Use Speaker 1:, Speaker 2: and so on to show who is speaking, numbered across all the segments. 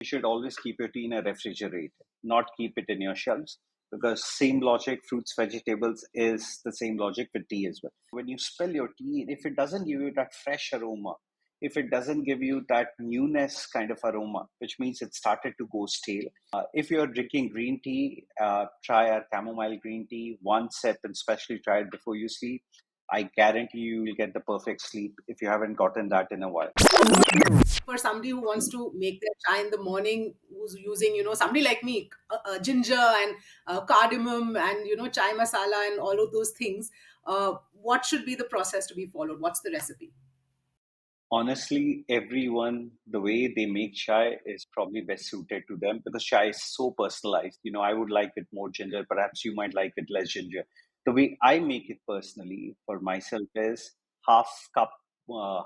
Speaker 1: You should always keep your tea in a refrigerator, not keep it in your shelves, because same logic, fruits, vegetables is the same logic with tea as well. When you spill your tea, if it doesn't give you that fresh aroma, if it doesn't give you that newness kind of aroma, which means it started to go stale. If you're drinking green tea, try our chamomile green tea, one sip, and especially try it before you sleep. I guarantee you will get the perfect sleep if you haven't gotten that in a while.
Speaker 2: For somebody who wants to make their chai in the morning, who's using, somebody like me, ginger and cardamom and, chai masala and all of those things, what should be the process to be followed? What's the recipe?
Speaker 1: Honestly, everyone, the way they make chai is probably best suited to them because chai is so personalized. I would like it more ginger. Perhaps you might like it less ginger. The way I make it personally for myself is half cup,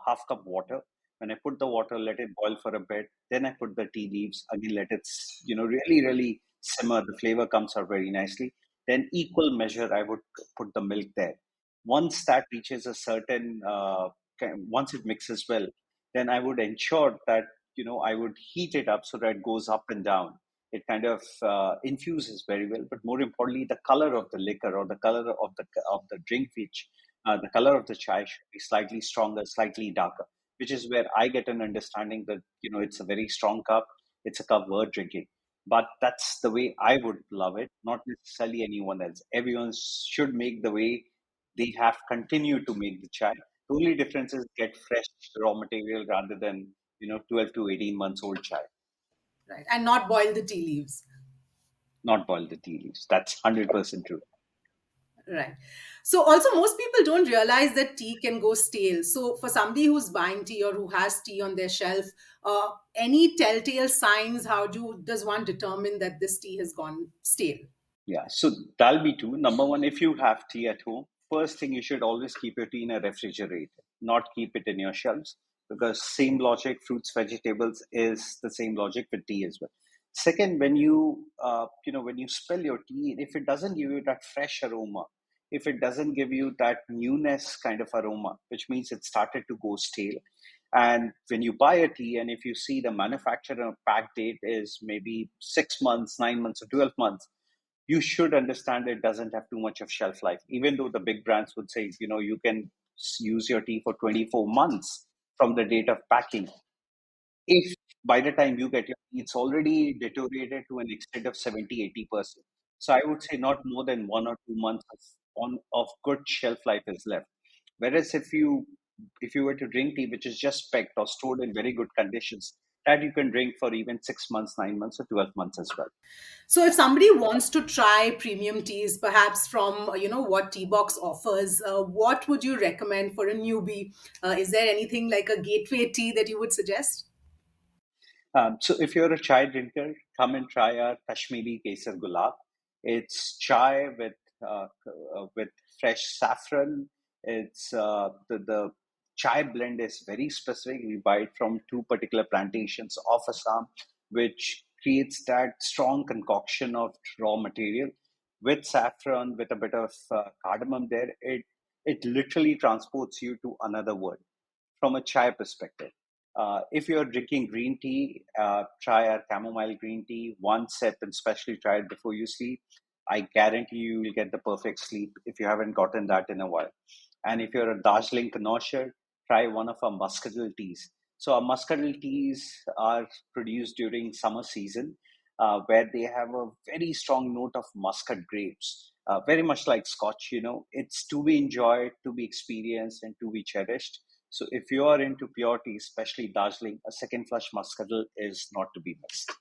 Speaker 1: half cup water. When I put the water, let it boil for a bit. Then I put the tea leaves. Again, let it, really, really simmer. The flavor comes out very nicely. Then equal measure, I would put the milk there. Once that reaches a certain once it mixes well, then I would ensure that I would heat it up so that it goes up and down. It kind of infuses very well, but more importantly, the color of the liquor or the color of the drink, which the color of the chai should be slightly stronger, slightly darker, which is where I get an understanding that it's a very strong cup. It's a cup worth drinking. But that's the way I would love it, not necessarily anyone else. Everyone should make the way they have continued to make the chai. The only difference is get fresh raw material rather than 12 to 18 months old chai.
Speaker 2: Right. And not boil the tea leaves.
Speaker 1: Not boil the tea leaves. That's 100% true.
Speaker 2: Right. So also most people don't realize that tea can go stale. So for somebody who's buying tea or who has tea on their shelf, any telltale signs, how does one determine that this tea has gone stale?
Speaker 1: Yeah, so that'll be two. Number one, if you have tea at home, first thing you should always keep your tea in a refrigerator, not keep it in your shelves, because same logic, fruits, vegetables is the same logic with tea as well. Second, when you spill your tea, if it doesn't give you that fresh aroma, if it doesn't give you that newness kind of aroma, which means it started to go stale. And when you buy a tea, and if you see the manufacturer pack date is maybe 6 months, 9 months, or 12 months, you should understand it doesn't have too much of shelf life. Even though the big brands would say, you can use your tea for 24 months from the date of packing. If by the time you get your tea, it's already deteriorated to an extent of 70-80%. So I would say not more than 1 or 2 months of good shelf life is left. Whereas if you were to drink tea which is just packed or stored in very good conditions, that you can drink for even 6 months, 9 months, or 12 months as well.
Speaker 2: So if somebody wants to try premium teas, perhaps from what Teabox offers, what would you recommend for a newbie? Is there anything like a gateway tea that you would suggest?
Speaker 1: So if you're a chai drinker, come and try our Kashmiri Kesar Gulab. It's chai with fresh saffron. It's the chai blend is very specific. We buy it from two particular plantations of Assam, which creates that strong concoction of raw material with saffron, with a bit of cardamom there. It literally transports you to another world from a chai perspective. If you're drinking green tea, try our chamomile green tea, one sip, and especially try it before you sleep. I guarantee you will get the perfect sleep if you haven't gotten that in a while. And if you're a Darjeeling connoisseur, try one of our muscatel teas. So our muscatel teas are produced during summer season, where they have a very strong note of muscat grapes, very much like Scotch. It's to be enjoyed, to be experienced, and to be cherished. So if you are into pure tea, especially Darjeeling, a second flush muscatel is not to be missed.